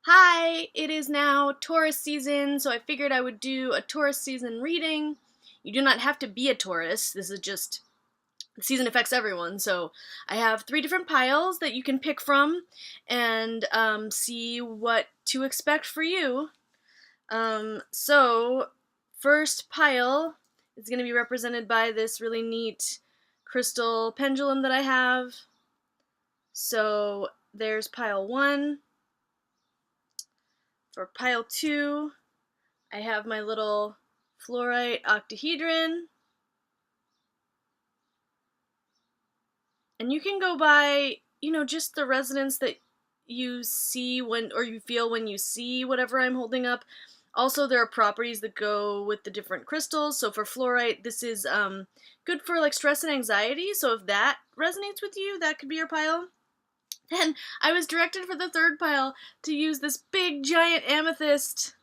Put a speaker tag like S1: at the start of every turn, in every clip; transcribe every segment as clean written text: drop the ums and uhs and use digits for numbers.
S1: Hi, it is now Taurus season, so I figured I would do a Taurus season reading. You do not have to be a Taurus, this is just, the season affects everyone, so I have 3 different piles that you can pick from and see what to expect for you. So, first pile is going to be represented by this really neat crystal pendulum that I have. So, there's pile 1. For pile 2, I have my little fluorite octahedron. And you can go by, just the resonance that you see or you feel when you see whatever I'm holding up. Also, there are properties that go with the different crystals. So for fluorite, this is good for like stress and anxiety. So if that resonates with you, that could be your pile. Then I was directed for the third pile to use this big giant amethyst.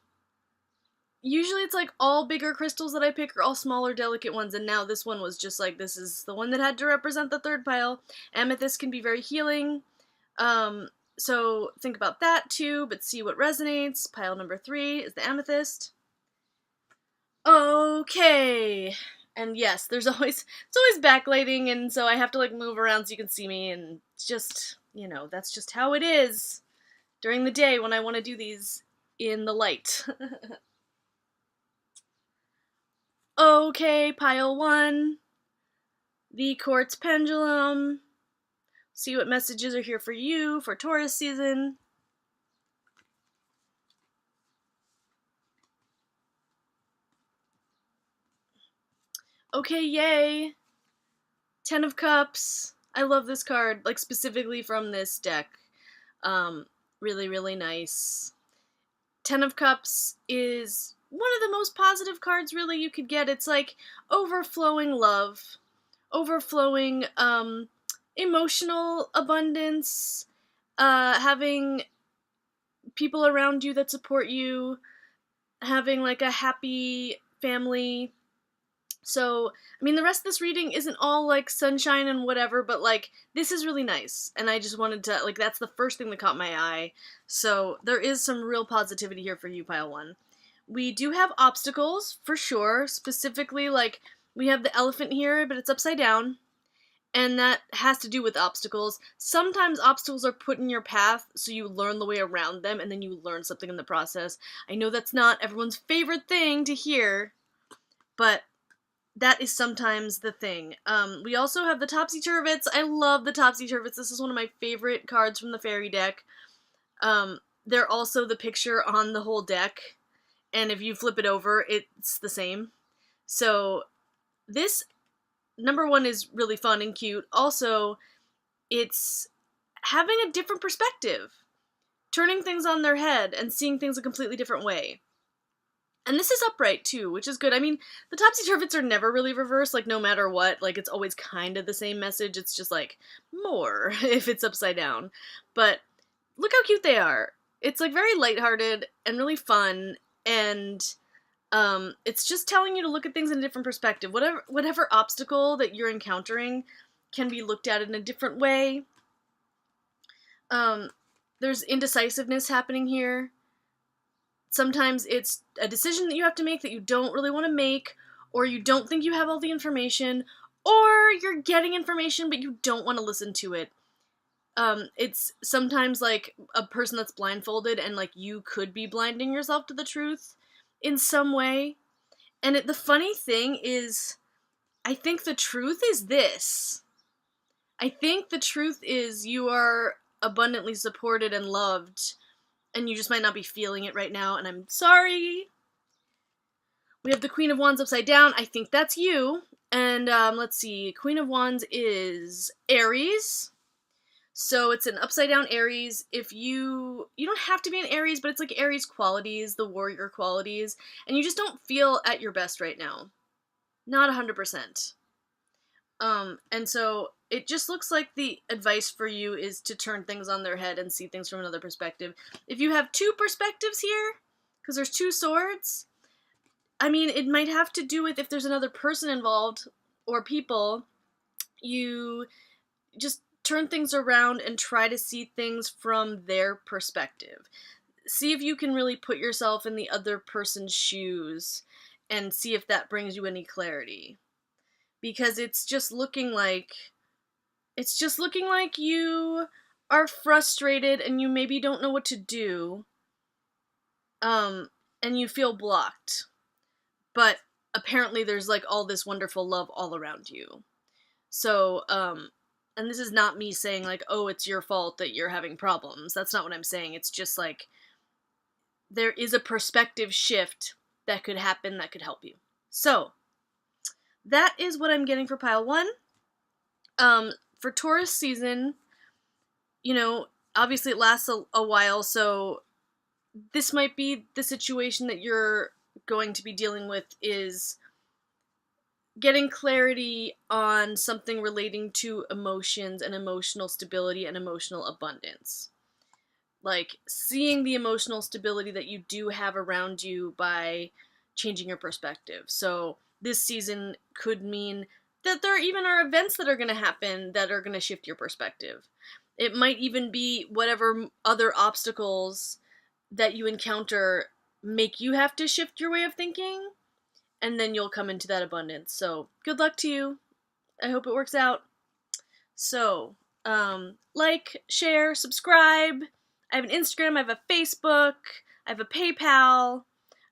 S1: Usually it's like all bigger crystals that I pick are all smaller, delicate ones, and now this one was just like, this is the one that had to represent the third pile. Amethyst can be very healing, so think about that too, but see what resonates. Pile number 3 is the amethyst. Okay, and yes, it's always backlighting, and so I have to like move around so you can see me, and just, that's just how it is during the day when I want to do these in the light. Okay, pile 1, the quartz pendulum. See what messages are here for you for Taurus season. Okay, yay. 10 of Cups. I love this card, like specifically from this deck. Really, really nice. 10 of Cups is one of the most positive cards really you could get. It's like overflowing love, overflowing emotional abundance, having people around you that support you, having like a happy family. So, I mean, the rest of this reading isn't all like sunshine and whatever, but like this is really nice, and I just wanted to, like, that's the first thing that caught my eye. So there is some real positivity here for you, pile 1. We do have obstacles, for sure. Specifically, like, we have the elephant here, but it's upside down. And that has to do with obstacles. Sometimes obstacles are put in your path, so you learn the way around them, and then you learn something in the process. I know that's not everyone's favorite thing to hear, but that is sometimes the thing. We also have the Topsy-Turvets. I love the Topsy-Turvets. This is one of my favorite cards from the fairy deck. They're also the picture on the whole deck, and if you flip it over, it's the same. So this number 1 is really fun and cute. Also, it's having a different perspective, turning things on their head and seeing things a completely different way. And this is upright too, which is good. I mean, the Topsy-Turvets are never really reversed, like no matter what. Like it's always kind of the same message. It's just like more if it's upside down. But look how cute they are. It's like very lighthearted and really fun, and it's just telling you to look at things in a different perspective. Whatever obstacle that you're encountering can be looked at in a different way. There's indecisiveness happening here. Sometimes it's a decision that you have to make that you don't really want to make, or you don't think you have all the information, or you're getting information but you don't want to listen to it. It's sometimes like a person that's blindfolded, and like you could be blinding yourself to the truth in some way. And the funny thing is, I think the truth is this. I think the truth is you are abundantly supported and loved, and you just might not be feeling it right now, and I'm sorry. We have the Queen of Wands upside down. I think that's you. And let's see. Queen of Wands is Aries. So it's an upside down Aries. If you don't have to be an Aries, but it's like Aries qualities, the warrior qualities, and you just don't feel at your best right now. Not 100%. And so it just looks like the advice for you is to turn things on their head and see things from another perspective. If you have 2 perspectives here, because there's 2 swords, I mean, it might have to do with if there's another person involved, or people, you just turn things around and try to see things from their perspective. see if you can really put yourself in the other person's shoes and see if that brings you any clarity. Because it's just looking like you are frustrated and you maybe don't know what to do. And you feel blocked. But apparently there's like all this wonderful love all around you. So, and this is not me saying like, oh, it's your fault that you're having problems. That's not what I'm saying. It's just like, there is a perspective shift that could happen that could help you. So, that is what I'm getting for pile 1. For Taurus season, you know, obviously it lasts a while, so this might be the situation that you're going to be dealing with, is getting clarity on something relating to emotions and emotional stability and emotional abundance. Like, seeing the emotional stability that you do have around you by changing your perspective. So, this season could mean that there even are events that are going to happen that are going to shift your perspective. It might even be whatever other obstacles that you encounter make you have to shift your way of thinking, and then you'll come into that abundance. So, good luck to you. I hope it works out. So, like, share, subscribe. I have an Instagram, I have a Facebook, I have a PayPal,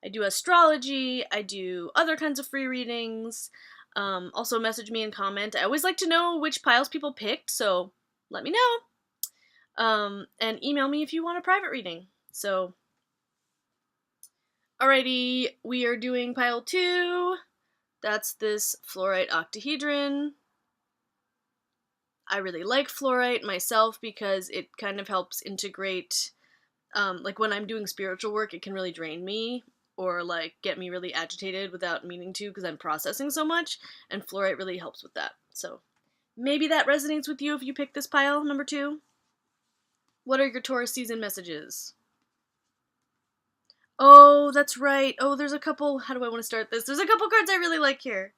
S1: I do astrology, I do other kinds of free readings. Also message me and comment. I always like to know which piles people picked, so let me know. And email me if you want a private reading. So, alrighty, we are doing pile 2. That's this fluorite octahedron. I really like fluorite myself because it kind of helps integrate, like when I'm doing spiritual work, it can really drain me or like get me really agitated without meaning to because I'm processing so much, and fluorite really helps with that. So maybe that resonates with you if you pick this pile, number 2. What are your Taurus season messages? Oh, that's right. Oh, there's a couple, how do I want to start this? There's a couple cards I really like here.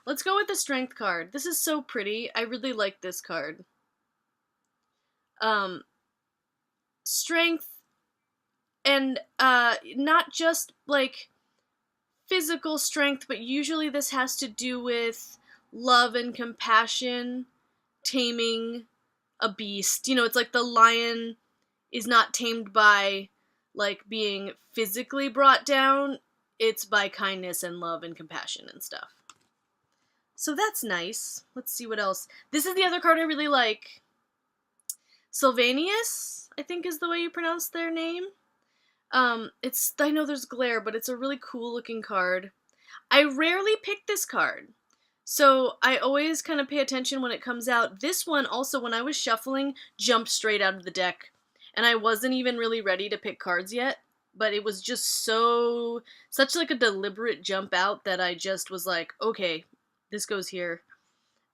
S1: Let's go with the Strength card. This is so pretty. I really like this card. Strength, and not just like physical strength, but usually this has to do with love and compassion, taming a beast. You know, it's like the lion is not tamed by like being physically brought down, it's by kindness and love and compassion and stuff. So that's nice. Let's see what else. This is the other card I really like. Sylvanius, I think is the way you pronounce their name. I know there's glare, but it's a really cool looking card. I rarely pick this card, so I always kind of pay attention when it comes out. This one also, when I was shuffling, jumped straight out of the deck, and I wasn't even really ready to pick cards yet, but it was just such like a deliberate jump out that I just was like, okay, this goes here.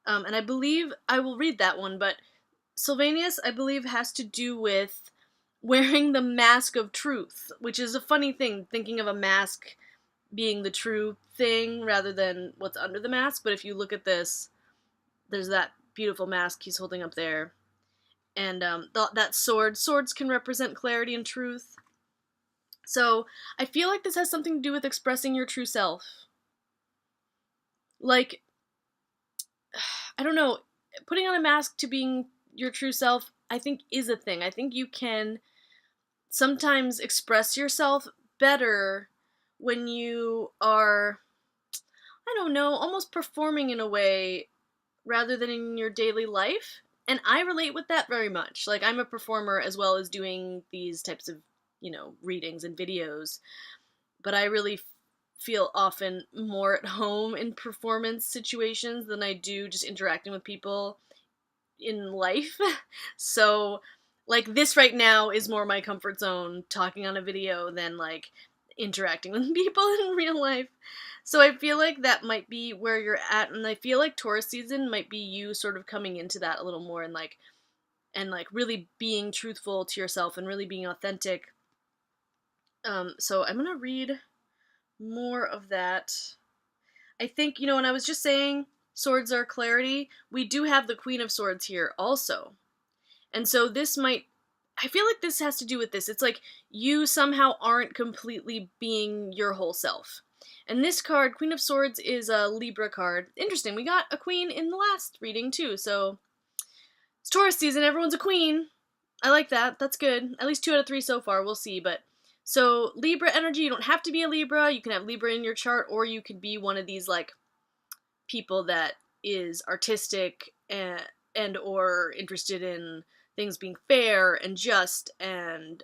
S1: And I believe I will read that one, but Sylvanius, I believe, has to do with wearing the mask of truth, which is a funny thing, thinking of a mask being the true thing rather than what's under the mask. But if you look at this, there's that beautiful mask he's holding up there. And that swords can represent clarity and truth. So I feel like this has something to do with expressing your true self. Like, I don't know, putting on a mask to being your true self, I think, is a thing. I think you can sometimes express yourself better when you are, I don't know, almost performing in a way rather than in your daily life. And I relate with that very much. Like, I'm a performer as well as doing these types of, you know, readings and videos. But I really feel often more at home in performance situations than I do just interacting with people in life. So, like, this right now is more my comfort zone, talking on a video, than, like, interacting with people in real life. So I feel like that might be where you're at, and I feel like Taurus season might be you sort of coming into that a little more and really being truthful to yourself and really being authentic. So I'm gonna read more of that. I think, you know, when I was just saying swords are clarity, we do have the Queen of Swords here also. And so this might I feel like this has to do with this. It's like you somehow aren't completely being your whole self. And this card, Queen of Swords, is a Libra card. Interesting, we got a queen in the last reading too, so it's Taurus season, everyone's a queen. I like that, that's good. At least 2 out of 3 so far, we'll see, but... So, Libra energy, you don't have to be a Libra, you can have Libra in your chart, or you could be one of these, like, people that is artistic and or interested in things being fair and just and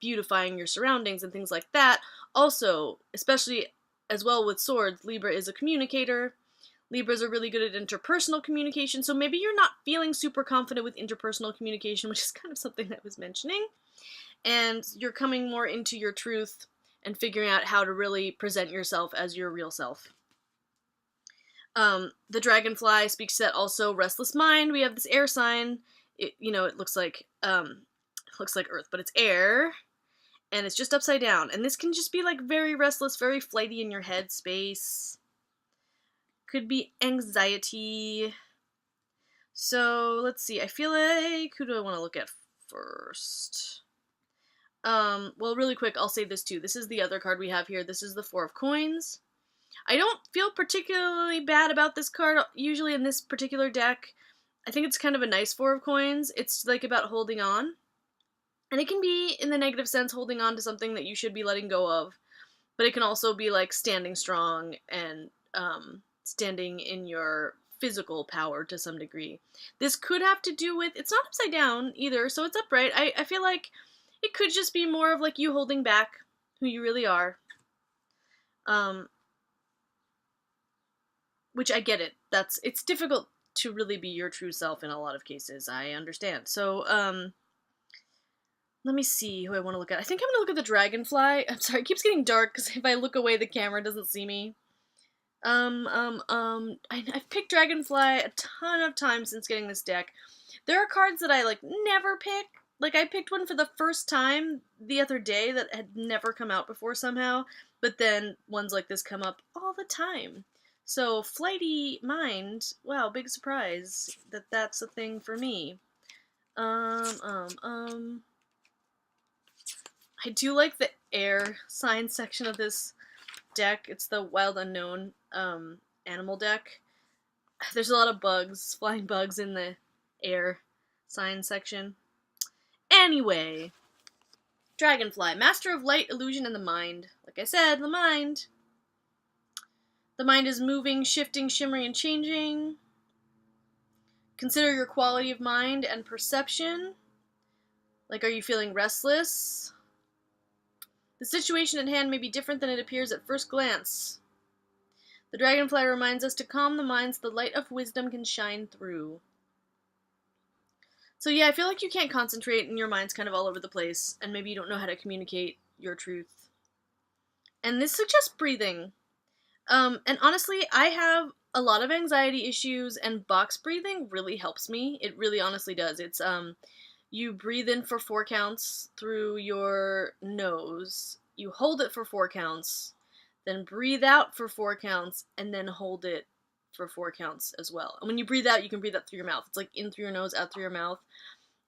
S1: beautifying your surroundings and things like that. Also, especially as well with swords, Libra is a communicator. Libras are really good at interpersonal communication, so maybe you're not feeling super confident with interpersonal communication, which is kind of something that I was mentioning, and you're coming more into your truth and figuring out how to really present yourself as your real self. The dragonfly speaks to that also. Restless mind. We have this air sign. It looks like Earth, but it's air, and it's just upside down. And this can just be like very restless, very flighty in your head space. Could be anxiety. So let's see. I feel like, who do I want to look at first? Well, really quick, I'll say this too. This is the other card we have here. This is the Four of Coins. I don't feel particularly bad about this card, usually in this particular deck. I think it's kind of a nice Four of Coins. It's like about holding on. And it can be, in the negative sense, holding on to something that you should be letting go of. But it can also be like standing strong and standing in your physical power to some degree. This could have to do with, it's not upside down either, so it's upright. I feel like it could just be more of like you holding back who you really are. Which I get it. It's difficult to really be your true self in a lot of cases. I understand. So, let me see who I want to look at. I think I'm going to look at the dragonfly. I'm sorry, it keeps getting dark because if I look away, the camera doesn't see me. I've picked dragonfly a ton of times since getting this deck. There are cards that I, like, never pick. Like, I picked one for the first time the other day that had never come out before somehow, but then ones like this come up all the time. So, Flighty Mind, wow, big surprise that that's a thing for me. I do like the air sign section of this deck. It's the Wild Unknown animal deck. There's a lot of bugs, flying bugs in the air sign section. Anyway, Dragonfly, Master of Light, Illusion, and the Mind. Like I said, the mind. The mind is moving, shifting, shimmering, and changing. Consider your quality of mind and perception. Like, are you feeling restless? The situation at hand may be different than it appears at first glance. The dragonfly reminds us to calm the mind so the light of wisdom can shine through. So yeah, I feel like you can't concentrate and your mind's kind of all over the place, and maybe you don't know how to communicate your truth. And this suggests breathing. And honestly, I have a lot of anxiety issues, and box breathing really helps me. It really honestly does. It's, you breathe in for 4 counts through your nose, you hold it for 4 counts, then breathe out for 4 counts, and then hold it for 4 counts as well. And when you breathe out, you can breathe out through your mouth. It's like in through your nose, out through your mouth.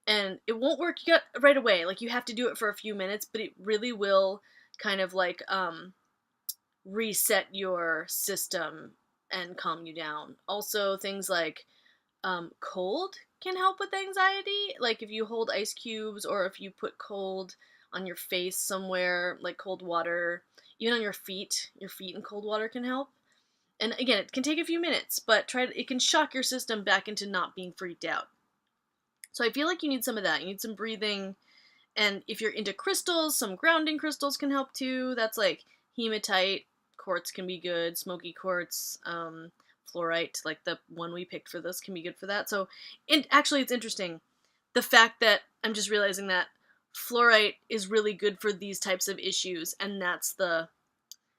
S1: And it won't work right away. Like, you have to do it for a few minutes, but it really will kind of like, reset your system and calm you down. Also, things like, cold can help with anxiety. Like, if you hold ice cubes, or if you put cold on your face somewhere, like cold water, even on your feet in cold water can help. And again, it can take a few minutes, but it can shock your system back into not being freaked out. So I feel like you need some of that. You need some breathing. And if you're into crystals, some grounding crystals can help too. That's like hematite, quartz can be good, smoky quartz, fluorite, like the one we picked for this, can be good for that. So, actually, it's interesting. The fact that I'm just realizing that fluorite is really good for these types of issues, and that's the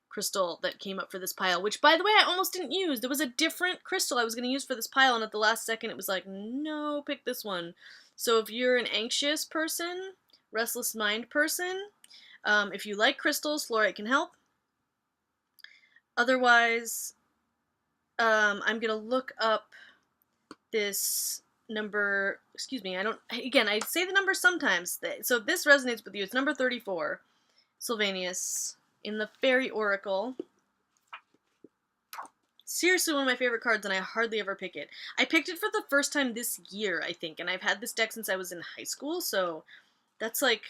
S1: crystal that came up for this pile, which, by the way, I almost didn't use. There was a different crystal I was going to use for this pile, and at the last second it was like, no, pick this one. So if you're an anxious person, restless mind person, if you like crystals, fluorite can help. Otherwise, I'm going to look up this I say the number sometimes, so if this resonates with you, it's number 34, Sylvanus, in the Fairy Oracle. Seriously, one of my favorite cards, and I hardly ever pick it. I picked it for the first time this year, I think, and I've had this deck since I was in high school, so that's, like,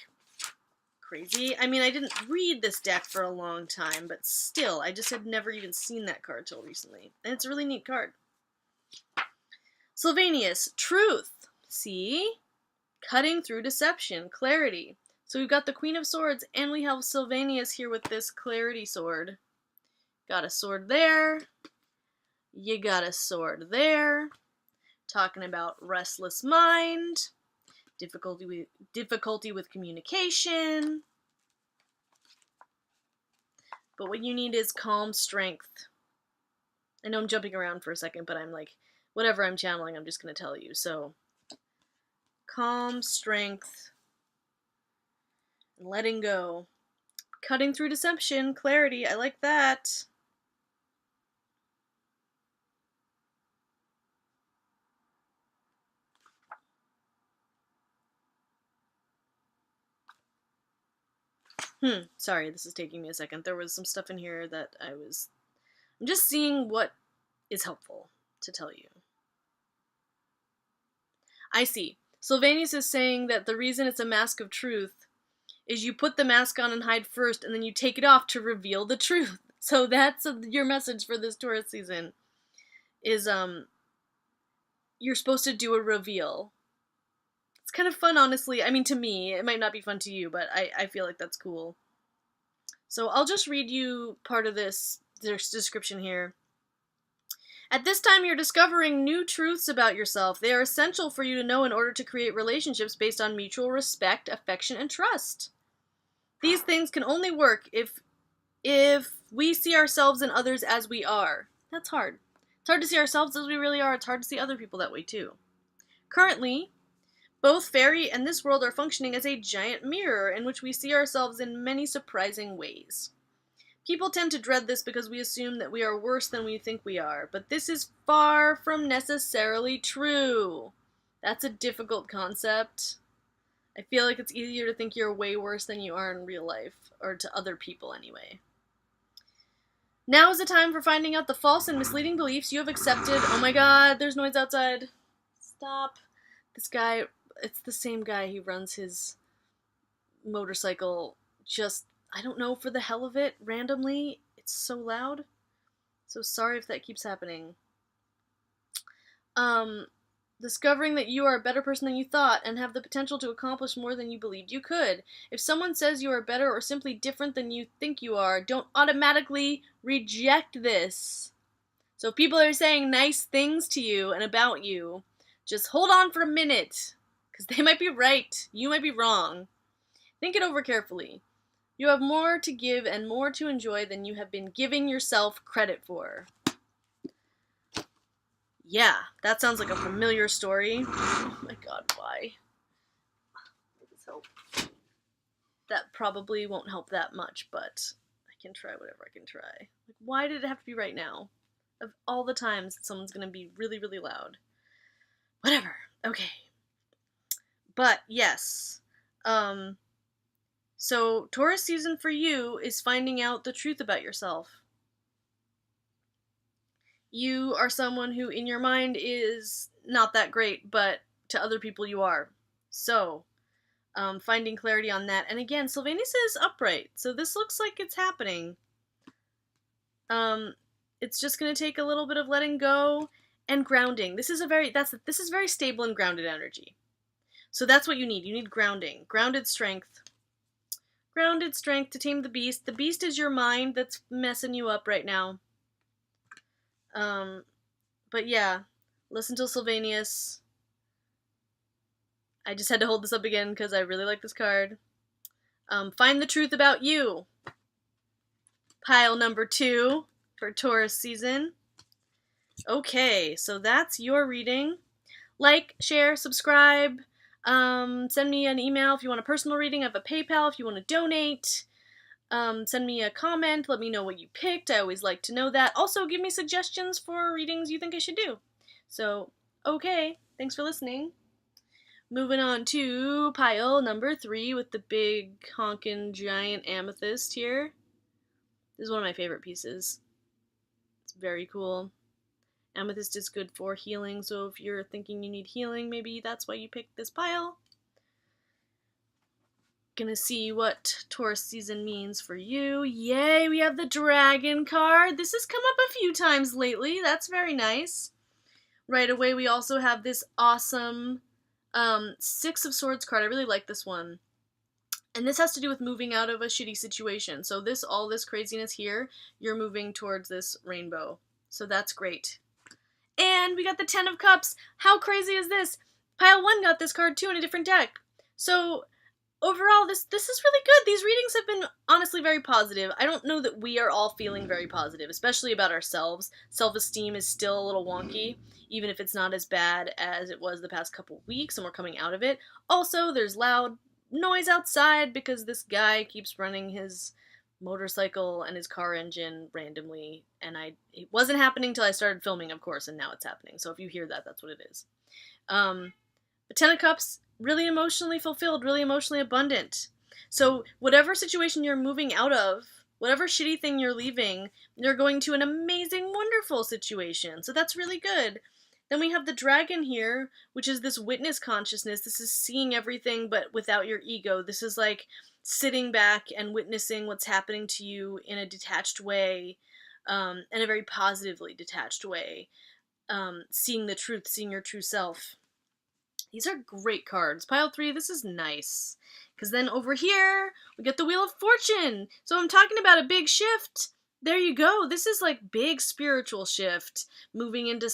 S1: crazy. I mean, I didn't read this deck for a long time, but still, I just had never even seen that card till recently, and it's a really neat card. Sylvanus, Truth. See? Cutting through deception, clarity. So we've got the Queen of Swords, and we have Sylvanus here with this Clarity sword. Got a sword there. You got a sword there. Talking about restless mind. Difficulty with communication. But what you need is calm strength. I know I'm jumping around for a second, but I'm like, whatever I'm channeling, I'm just going to tell you. So, calm strength. And letting go. Cutting through deception, clarity. I like that. Sorry, this is taking me a second. There was some stuff in here that I'm just seeing what is helpful to tell you. I see. Sylvanus is saying that the reason it's a mask of truth is you put the mask on and hide first, and then you take it off to reveal the truth. So that's your message for this Taurus season. Is, you're supposed to do a reveal. It's kind of fun, honestly. I mean, to me, it might not be fun to you, but I feel like that's cool. So I'll just read you part of this description here. At this time, you're discovering new truths about yourself. They are essential for you to know in order to create relationships based on mutual respect, affection, and trust. These things can only work if we see ourselves and others as we are. That's hard. It's hard to see ourselves as we really are. It's hard to see other people that way, too. Currently, both fairy and this world are functioning as a giant mirror in which we see ourselves in many surprising ways. People tend to dread this because we assume that we are worse than we think we are, but this is far from necessarily true. That's a difficult concept. I feel like it's easier to think you're way worse than you are in real life, or to other people anyway. Now is the time for finding out the false and misleading beliefs you have accepted. Oh my god, there's noise outside. Stop. This guy, it's the same guy. He runs his motorcycle just, I don't know, for the hell of it, randomly. It's so loud. So sorry if that keeps happening. Discovering that you are a better person than you thought and have the potential to accomplish more than you believed you could. If someone says you are better or simply different than you think you are, don't automatically reject this. So if people are saying nice things to you and about you, just hold on for a minute, because they might be right, you might be wrong. Think it over carefully. You have more to give and more to enjoy than you have been giving yourself credit for. Yeah, that sounds like a familiar story. Oh my god, why? Please help. That probably won't help that much, but I can try whatever I can try. Like, why did it have to be right now? Of all the times that someone's gonna be really, really loud. Whatever. Okay. But, yes. So, Taurus season for you is finding out the truth about yourself. You are someone who, in your mind, is not that great, but to other people you are. So, finding clarity on that. And again, Sylvanus is upright, so this looks like it's happening. It's just going to take a little bit of letting go and grounding. This is very stable and grounded energy. So that's what you need. You need grounding. Grounded strength. Grounded strength to tame the beast. The beast is your mind that's messing you up right now. But yeah, listen to Sylvanus. I just had to hold this up again because I really like this card. Find the truth about you. Pile number 2 for Taurus season. Okay, so that's your reading. Like, share, subscribe. Send me an email if you want a personal reading. I have a PayPal if you want to donate. Send me a comment. Let me know what you picked. I always like to know that. Also, give me suggestions for readings you think I should do. So, okay. Thanks for listening. Moving on to pile number 3 with the big honkin' giant amethyst here. This is one of my favorite pieces. It's very cool. Amethyst is good for healing, so if you're thinking you need healing, maybe that's why you picked this pile. Gonna see what Taurus season means for you. Yay, we have the dragon card. This has come up a few times lately. That's very nice. Right away, we also have this awesome Six of Swords card. I really like this one. And this has to do with moving out of a shitty situation. So all this craziness here, you're moving towards this rainbow. So that's great. And we got the Ten of Cups. How crazy is this? Pile 1 got this card too in a different deck. So overall, this is really good. These readings have been honestly very positive. I don't know that we are all feeling very positive, especially about ourselves. Self-esteem is still a little wonky, even if it's not as bad as it was the past couple weeks, and we're coming out of it. Also, there's loud noise outside because this guy keeps running his motorcycle and his car engine randomly, and it wasn't happening till I started filming, of course, and now it's happening. So if you hear that, that's what it is. The Ten of Cups, really emotionally fulfilled, really emotionally abundant. So whatever situation you're moving out of, whatever shitty thing you're leaving, you're going to an amazing, wonderful situation. So that's really good. Then we have the dragon here, which is this witness consciousness. This is seeing everything, but without your ego. This is like sitting back and witnessing what's happening to you in a detached way, in a very positively detached way. Seeing the truth, seeing your true self. These are great cards. Pile 3, this is nice. Because then over here, we get the Wheel of Fortune. So I'm talking about a big shift. There you go. This is like big spiritual shift. Moving into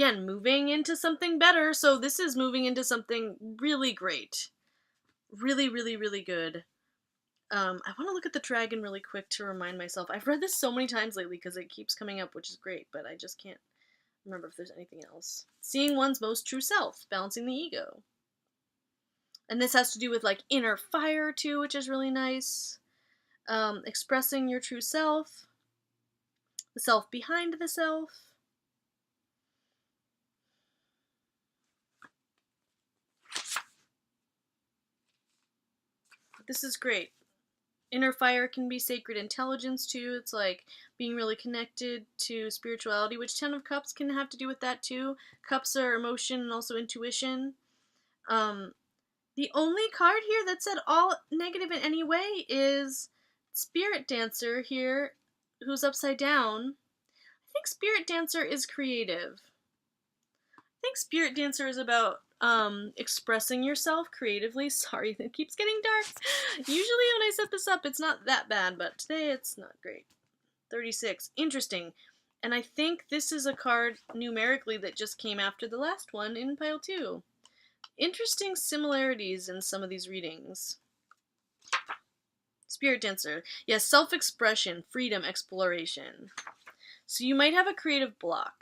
S1: moving into something better. So this is moving into something really great. Really, really, really good. I want to look at the dragon really quick to remind myself. I've read this so many times lately because it keeps coming up, which is great, but I just can't remember if there's anything else. Seeing one's most true self, balancing the ego. And this has to do with like inner fire too, which is really nice. Expressing your true self. The self behind the self. This is great. Inner fire can be sacred intelligence too. It's like being really connected to spirituality, which Ten of Cups can have to do with that too. Cups are emotion and also intuition. The only card here that's at all negative in any way is Spirit Dancer here, who's upside down. I think Spirit Dancer is creative. I think Spirit Dancer is about expressing yourself creatively. Sorry, it keeps getting dark. Usually when I set this up, it's not that bad, but today it's not great. 36. Interesting. And I think this is a card numerically that just came after the last one in pile 2. Interesting similarities in some of these readings. Spirit Dancer. Yes, self-expression, freedom, exploration. So you might have a creative block.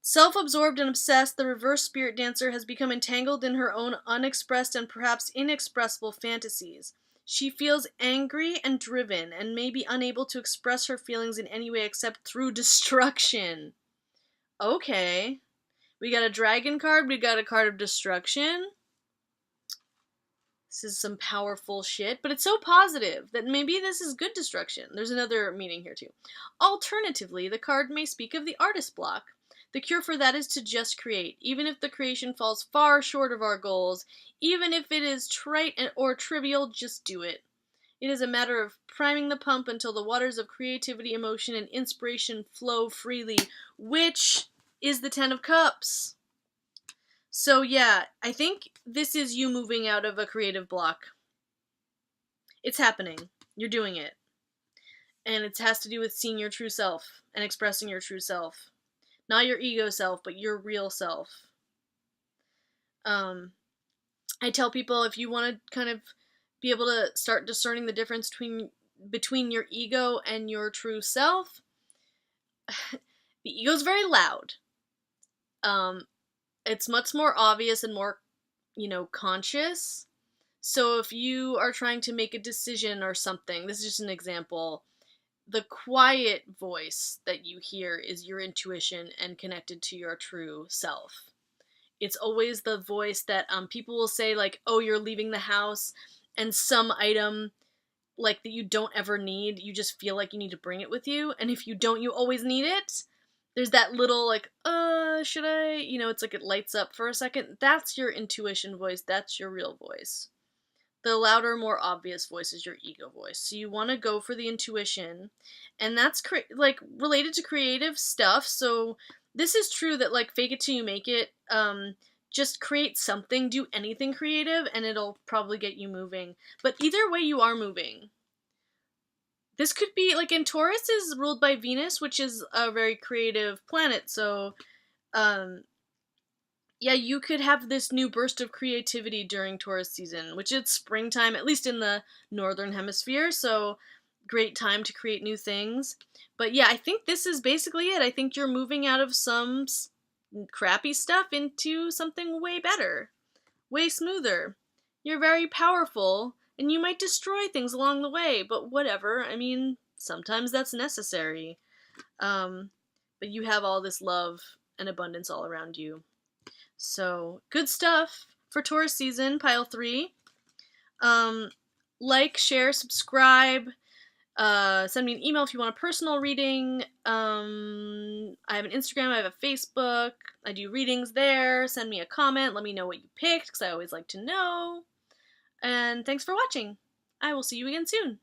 S1: Self-absorbed and obsessed, the reverse Spirit Dancer has become entangled in her own unexpressed and perhaps inexpressible fantasies. She feels angry and driven and may be unable to express her feelings in any way except through destruction. Okay. We got a dragon card, we got a card of destruction. This is some powerful shit, but it's so positive that maybe this is good destruction. There's another meaning here too. Alternatively, the card may speak of the artist block. The cure for that is to just create, even if the creation falls far short of our goals, even if it is trite or trivial, just do it. It is a matter of priming the pump until the waters of creativity, emotion, and inspiration flow freely, which is the Ten of Cups. So yeah, I think this is you moving out of a creative block. It's happening. You're doing it. And it has to do with seeing your true self and expressing your true self. Not your ego self, but your real self. I tell people if you want to kind of be able to start discerning the difference between your ego and your true self, the ego's very loud. It's much more obvious and more, conscious. So if you are trying to make a decision or something, this is just an example, the quiet voice that you hear is your intuition and connected to your true self. It's always the voice that people will say, like, oh, you're leaving the house and some item like that you don't ever need, you just feel like you need to bring it with you, and if you don't, you always need it. There's that little like, should I? It's like it lights up for a second. That's your intuition voice. That's your real voice. The louder, more obvious voice is your ego voice. So you want to go for the intuition, and that's like related to creative stuff. So this is true that like fake it till you make it. Just create something, do anything creative, and it'll probably get you moving. But either way, you are moving. This could be like, in Taurus is ruled by Venus, which is a very creative planet. So, yeah, you could have this new burst of creativity during Taurus season, which is springtime, at least in the northern hemisphere. So, great time to create new things. But yeah, I think this is basically it. I think you're moving out of some crappy stuff into something way better, way smoother. You're very powerful, and you might destroy things along the way, but whatever. I mean, sometimes that's necessary. But you have all this love and abundance all around you. So, good stuff for Taurus season, pile 3. Like, share, subscribe. Send me an email if you want a personal reading. I have an Instagram, I have a Facebook. I do readings there. Send me a comment. Let me know what you picked, because I always like to know. And thanks for watching. I will see you again soon.